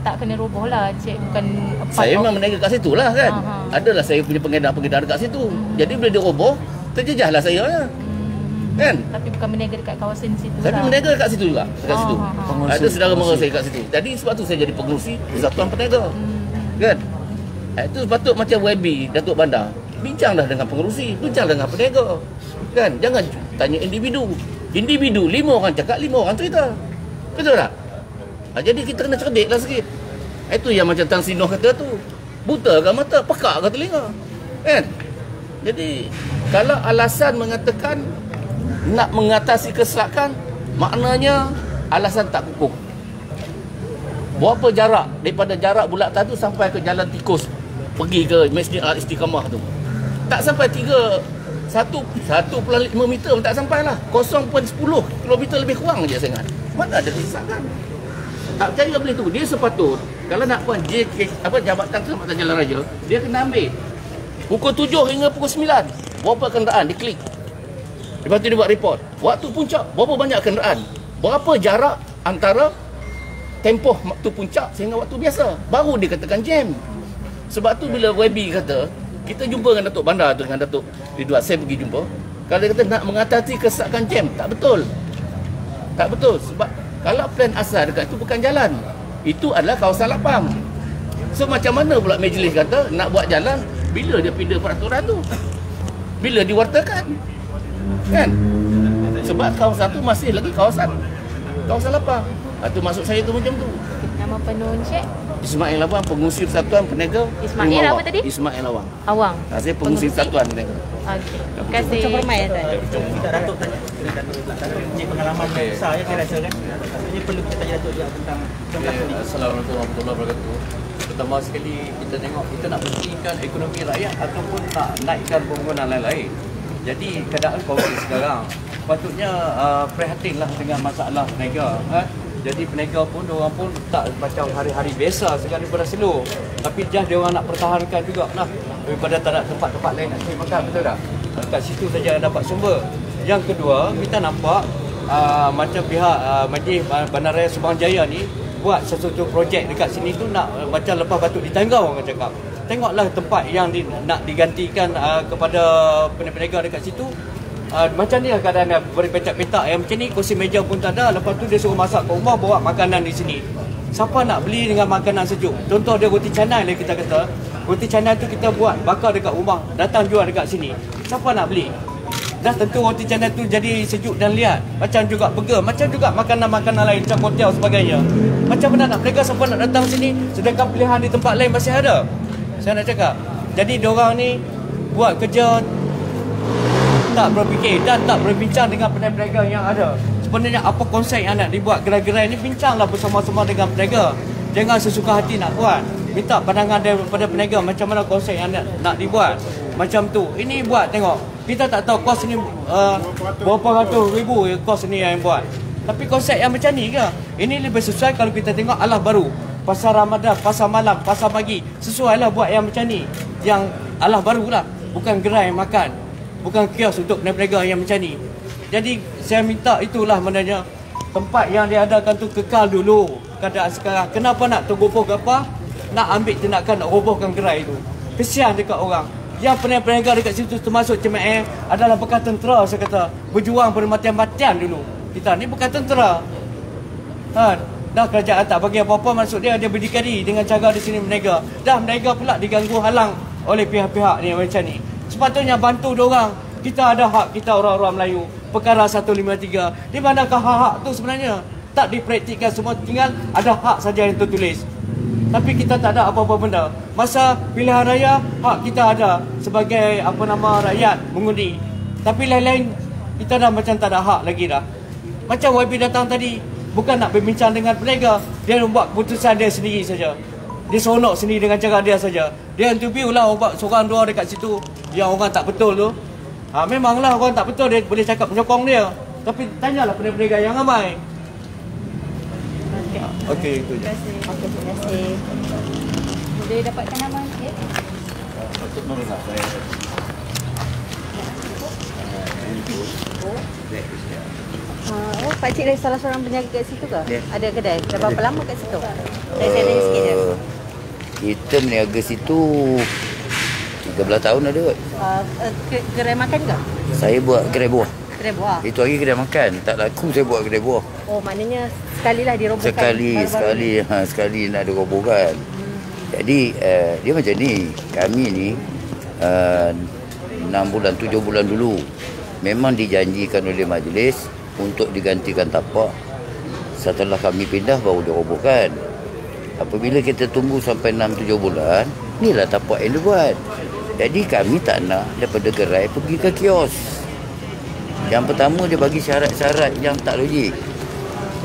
Tak kena roboh lah, cik. Bukan Saya memang berniaga kat situ lah kan. Adalah saya punya pengedar-pengedar dekat situ. Jadi bila dia roboh, terjejahlah saya ya. Kan? Tapi bukan berniaga dekat kawasan situ. Tapi berniaga dekat situ juga. Dekat situ. Pengurusi. Ada saudara mara saya kat situ. Jadi sebab tu saya jadi pengerusi Persatuan Peniaga. Kan? Itu sepatut macam YB, Datuk Bandar. Bincang dah dengan pengerusi, bincang dengan peniaga. Kan? Jangan tanya individu. Individu, 5 orang cakap, 5 orang cerita. Betul tak? Jadi kita kena cerdik lah sikit. Itu yang macam Tan Sri Noh kata tu. Buta ke mata, pekak ke telinga. Kan? Jadi kalau alasan mengatakan nak mengatasi kesalahan, maknanya alasan tak kukuh. Berapa jarak daripada jarak bulatan tu sampai ke Jalan Tikus, pergi ke Masjid Al-Istiqamah tu? Tak sampai 1.5 meter pun tak sampai lah. 0.10 kilometer lebih kurang je saya ingat. Mana ada kesalahan? Tak percaya boleh tu. Dia sepatut kalau nak buat Jabatan Keselamatan Jalan Raya, dia kena ambil pukul 7 hingga pukul 9 berapa kenderaan diklik. Lepas tu dia buat report. Waktu puncak berapa banyak kenderaan, berapa jarak antara tempoh waktu puncak sehingga waktu biasa, baru dia katakan jam. Sebab tu bila YB kata kita jumpa dengan Datuk Bandar tu, dengan Datuk Ridwan, saya pergi jumpa. Kalau dia kata nak mengatasi kesesakan jam, tak betul. Tak betul. Sebab kalau plan asal dekat itu bukan jalan, itu adalah kawasan lapang. So macam mana pula majlis kata nak buat jalan bila dia pindah peraturan tu, bila diwartakan, kan? Sebab kawasan tu masih lagi kawasan lapang. Itu maksud saya tu macam tu. Nama penuh, cik? Ismail Awang, pengusir satuan peniaga. Ismail apa tadi? Ismail Awang. Awang. Saya pengusir satuan peniaga. Okey. Terima kasih. Pucung Permai ya, Tuan? Datuk tanya. Ini pengalaman besar ya saya rasa kan. Ini perlu kita tanya Datuk juga tentang Assalamualaikum warahmatullahi wabarakatuh. Pertama sekali kita tengok kita nak pentingkan ekonomi rakyat ataupun nak naikkan pembangunan lain-lain. Jadi keadaan COVID sekarang patutnya prihatinlah dengan masalah peniaga. Jadi peniaga pun diorang pun tak macam hari-hari biasa sekarang daripada slow. Tapi just diorang nak pertahankan jugalah daripada tak ada tempat-tempat lain nak cari makan, betul tak? Kat situ saja dapat sumber. Yang kedua, kita nampak macam pihak Majlis Bandaraya Subang Jaya ni buat sesuatu projek dekat sini tu nak macam lepas Batu di Tanggau orang cakap. Tengoklah tempat yang nak digantikan kepada peniaga dekat situ. Macam ni lah keadaan beri petak-petak yang macam ni, kursi meja pun tak ada. Lepas tu dia suruh masak kat rumah, bawa makanan di sini. Siapa nak beli dengan makanan sejuk? Contoh dia roti canai lah kita kata. Roti canai tu kita buat, bakar dekat rumah, datang jual dekat sini. Siapa nak beli? Dah tentu roti canai tu jadi sejuk dan liat. Macam juga burger, macam juga makanan-makanan lain, macam hotel sebagainya. Macam mana nak mereka siapa nak datang sini, sedangkan pilihan di tempat lain masih ada. Saya nak cakap, jadi diorang ni buat kerja tak berfikir dan tak berbincang dengan peniaga yang ada. Sebenarnya apa konsep yang nak dibuat gerai-gerai ni, bincanglah bersama-sama dengan peniaga. Jangan sesuka hati nak buat. Minta pandangan daripada peniaga macam mana konsep yang nak dibuat. Macam tu. Ini buat tengok. Kita tak tahu kos ni berapa ratus ribu kos ni yang buat. Tapi konsep yang macam ni ke? Ini lebih sesuai kalau kita tengok Alah Baru. Pasar Ramadan, pasar malam, pasar pagi. Sesuailah buat yang macam ni. Yang Alah Baru lah. Bukan gerai makan. Bukan kios untuk peniaga yang macam ni. Jadi saya minta itulah maknanya tempat yang diadakan tu kekal dulu keadaan sekarang. Kenapa nak tergopoh ke apa? Nak ambil tindakan nak robohkan gerai tu. Kesian dekat orang. Yang peniaga dekat situ termasuk CMA adalah bekas tentera, saya kata. Berjuang bermatian-matian dulu. Kita ni bukan tentera. Dah kerajaan tak bagi apa-apa, maksud dia berdikari dengan cara di sini berniaga. Dah berniaga pula diganggu halang oleh pihak-pihak ni macam ni. Sepatutnya bantu diorang. Kita ada hak, kita orang-orang Melayu. Perkara 153. Di manakah hak-hak tu sebenarnya? Tak dipraktikkan semua, tinggal ada hak saja yang tertulis. Tapi kita tak ada apa-apa benda. Masa pilihan raya, hak kita ada sebagai rakyat mengundi. Tapi lain-lain kita dah macam tak ada hak lagi dah. Macam YB datang tadi, bukan nak berbincang dengan peniaga, dia membuat keputusan dia sendiri saja. Dia seronok sendiri dengan cara dia saja. Dia interview lah seorang dua dekat situ yang orang tak betul tu. Memanglah orang tak betul, dia boleh cakap menyokong dia. Tapi tanyalah peniaga yang ramai. Okey, itu je. Terima kasih. Boleh dapatkan nama sikit? Untuk nombor saya. Pak Cik dari salah seorang peniaga kat situ ke? Ada kedai? Dah berapa lama kat situ? Saya tanya sikit je. Kita meniaga situ 13 tahun ada kot. Gerai makan ke? Saya buat kedai buah. Kedai buah? Itu hari kedai makan. Tak laku saya buat kedai buah. Oh, maknanya sekali lah dirobohkan? Sekali nak dirobohkan. Jadi dia macam ni. Kami ni 6 bulan, 7 bulan dulu memang dijanjikan oleh majlis untuk digantikan tapak. Setelah kami pindah baru dirobohkan. Apabila kita tunggu sampai 6-7 bulan, inilah tapak yang dibuat. Jadi kami tak nak daripada gerai pergi ke kios. Yang pertama dia bagi syarat-syarat yang tak logik.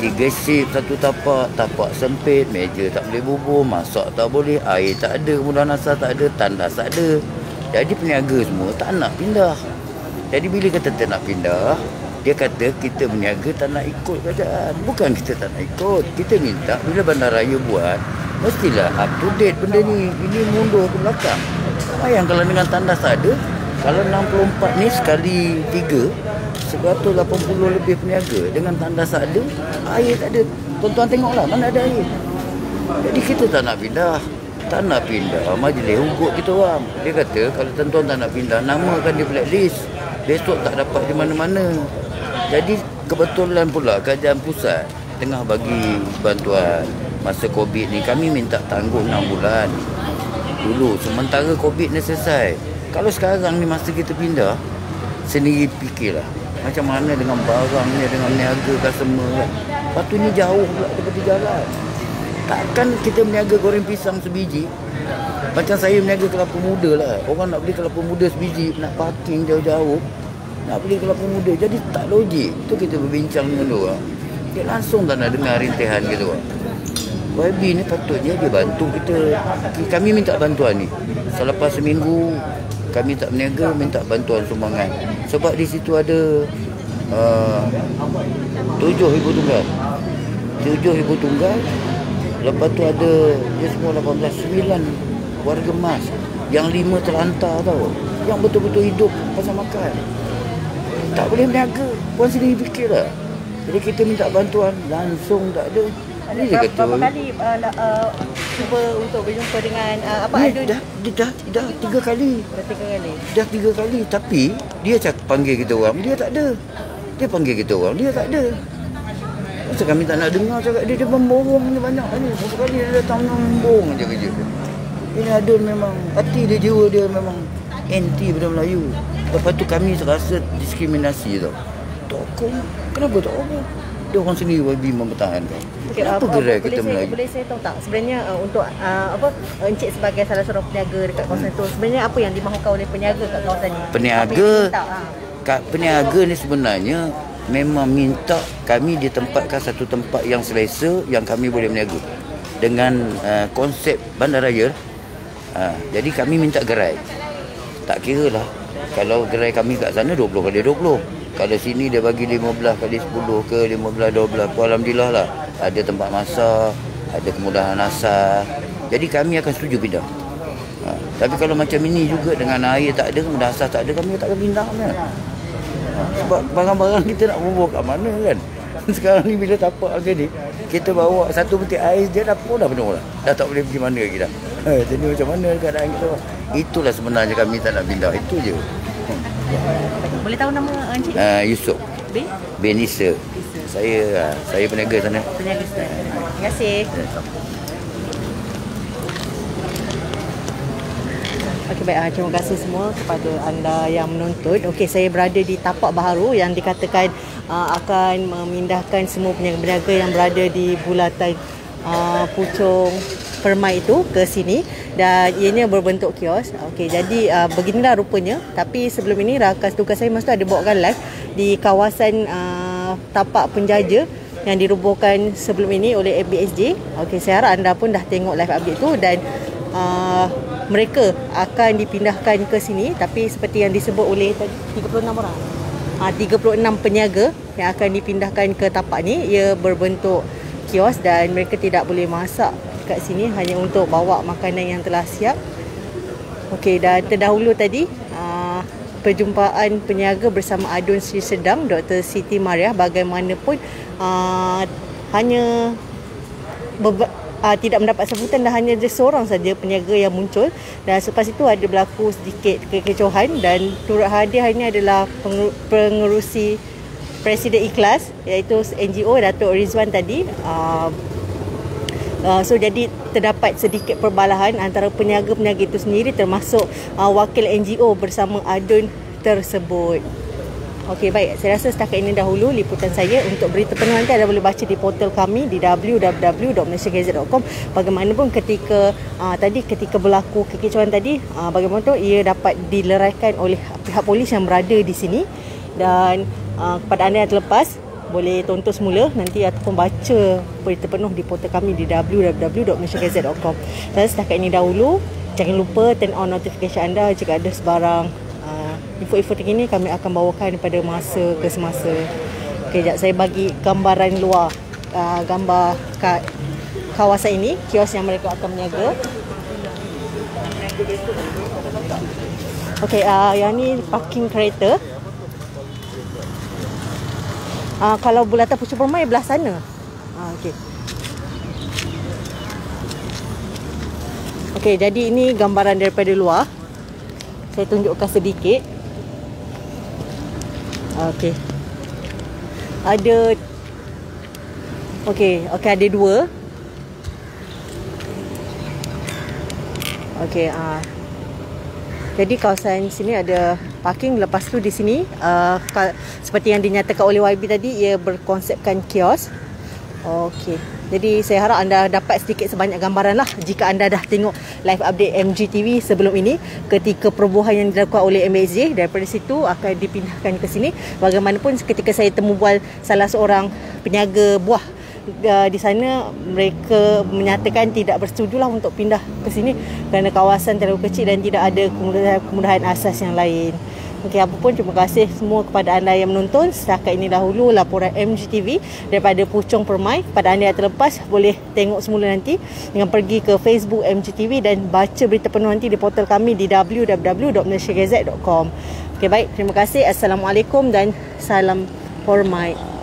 3 shift satu tapak, tapak sempit, meja tak boleh bubur, masak tak boleh, air tak ada, mudah nasar tak ada, tandas tak ada. Jadi peniaga semua tak nak pindah. Jadi bila kata tak nak pindah, dia kata kita berniaga tak nak ikut keadaan. Bukan kita tak nak ikut. Kita minta bila bandaraya buat, mestilah up to date benda ni. Ini mundur ke belakang. Bayang kalau dengan tandas tak ada, kalau 64 ni sekali 3, 180 lebih peniaga. Dengan tandas tak ada, air tak ada. Tuan-tuan tengoklah mana ada air. Jadi kita tak nak pindah. Tak nak pindah, majlis hukum kita orang. Dia kata kalau tuan-tuan tak nak pindah, namakan dia blacklist. Besok tak dapat di mana-mana. Jadi kebetulan pula kerajaan pusat tengah bagi bantuan masa COVID ni. Kami minta tangguh 6 bulan dulu sementara COVID ni selesai. Kalau sekarang ni masa kita pindah, sendiri fikirlah macam mana dengan barangnya, dengan niaga customer kan. Lepas tu ni jauh pula daripada jalan. Takkan kita meniaga goreng pisang sebiji. Macam saya meniaga kelapa muda lah. Orang nak beli kelapa muda sebiji, nak parking jauh-jauh, nak beli kelapa muda. Jadi tak logik. Tu kita berbincang dengan orang. Dia langsung tak nak dengar rintihan gitu. YB ni patutnya dia bantu kita. Kami minta bantuan ni. Selepas seminggu kami tak berniaga, minta bantuan sumbangan. Sebab di situ ada 7,000 tunggal. 7,000 tunggal. Lepas tu ada dia semua 9 warga emas. Yang 5 terlantar tau. Yang betul-betul hidup pasal makan. Tak boleh berniaga. Puan sendiri fikir lah. Jadi kita minta bantuan langsung tak ada. Berapa kali cuba untuk berjumpa dengan Adun? Dah 3 kali. Dah 3 kali. Tapi dia panggil kita orang, dia tak ada. Dia panggil kita orang, dia tak ada. Masa kami tak nak dengar cakap dia memborong ni banyak ni. Berapa kali dia datang membong je kerja. Ini Adun memang hati dia, jiwa dia memang anti pada Melayu. Lepas tu kami terasa diskriminasi tau. Tokong, kenapa tokong? Dia orang sendiri YB mempertahankan. Kenapa gerai kita Melayu? Boleh saya tahu tak sebenarnya untuk Encik sebagai salah seorang peniaga dekat kawasan tu, sebenarnya apa yang dimahukan oleh peniaga kat kawasan ni? Peniaga ni sebenarnya memang minta kami ditempatkan satu tempat yang selesa yang kami boleh berniaga dengan konsep bandaraya. Jadi kami minta gerai. Tak kira lah kalau gerai kami kat sana 20 kali 20. Kalau sini dia bagi 15 kali 10 ke 15, 12. Alhamdulillah lah. Ada tempat masak, ada kemudahan asas. Jadi kami akan setuju pindah. Tapi kalau macam ini juga dengan air tak ada, kemudahan asas tak ada, kami tak akan pindah kan. Sebab barang-barang kita nak bawa kat mana kan. Sekarang ni bila tapak harga ni, kita bawa satu peti air dia dah penuh lah. Dah tak boleh pergi mana lagi dah. Jadi macam mana keadaan kita. Itulah sebenarnya kami tak nak pindah. Itu je. Boleh tahu nama Encik? Yusof. Benisa. Saya peniaga sana. Peniaga sana. Terima kasih. Okey, baik. Terima kasih semua kepada anda yang menonton. Okey, saya berada di tapak baharu yang dikatakan akan memindahkan semua peniaga-peniaga yang berada di bulatan Puchong Permai itu ke sini, dan ianya berbentuk kios. Okey, jadi beginilah rupanya. Tapi sebelum ini rakan tugas saya masa tu ada bawakan live di kawasan tapak penjaja yang dirubuhkan sebelum ini oleh FBSJ. Okey, saya harap anda pun dah tengok live update tu, dan mereka akan dipindahkan ke sini. Tapi seperti yang disebut oleh tadi 36 orang. 36 peniaga yang akan dipindahkan ke tapak ni. Ia berbentuk kios dan mereka tidak boleh masak kat sini, hanya untuk bawa makanan yang telah siap. Okey, dan terdahulu tadi perjumpaan peniaga bersama Adun Sri Sedam, Dr. Siti Mariah, bagaimanapun hanya tidak mendapat sambutan dan hanya seorang saja peniaga yang muncul, dan selepas itu ada berlaku sedikit kekecohan. Dan turut hadir hari ini adalah pengerusi Presiden Ikhlas, iaitu NGO Datuk Rizwan tadi. So jadi terdapat sedikit perbalahan antara peniaga-peniaga itu sendiri, termasuk wakil NGO bersama Adun tersebut. Okey, baik. Saya rasa setakat ini dahulu liputan saya. Untuk berita penuh nanti anda boleh baca di portal kami di www.malaysiagazette.com. Bagaimanapun ketika berlaku kekicauan tadi, bagaimanapun ia dapat dileraikan oleh pihak polis yang berada di sini. Dan kepada anda yang terlepas, boleh tonton semula nanti ataupun baca berita penuh di portal kami di www.malaysiagazette.com. Dan setakat ini dahulu, jangan lupa turn on notification anda jika ada sebarang info-info terkini kami akan bawakan pada masa ke semasa. Okey, sekejap saya bagi gambaran luar, gambar kat kawasan ini, kios yang mereka akan berniaga. Okey, yang ni parking kereta. Kalau bulatan Puchong Permai belah sana. Okey. Okey, jadi ini gambaran daripada luar. Saya tunjukkan sedikit. Okey. Ada ada dua. Okey, jadi kawasan sini ada parking. Lepas tu di sini seperti yang dinyatakan oleh YB tadi, ia berkonsepkan kios. Okey. Jadi saya harap anda dapat sedikit sebanyak gambaran lah jika anda dah tengok live update MGTV sebelum ini ketika perubahan yang dilakukan oleh MXJ. Daripada situ akan dipindahkan ke sini. Bagaimanapun ketika saya temu bual salah seorang peniaga buah di sana, mereka menyatakan tidak bersetujulah untuk pindah ke sini kerana kawasan terlalu kecil dan tidak ada kemudahan asas yang lain. Okey, apa pun terima kasih semua kepada anda yang menonton. Setakat ini dahulu laporan MGTV daripada Puchong Permai. Pada anda yang terlepas boleh tengok semula nanti dengan pergi ke Facebook MGTV dan baca berita penuh nanti di portal kami di www.malaysiagazette.com. Okey, baik, terima kasih. Assalamualaikum dan salam hormat.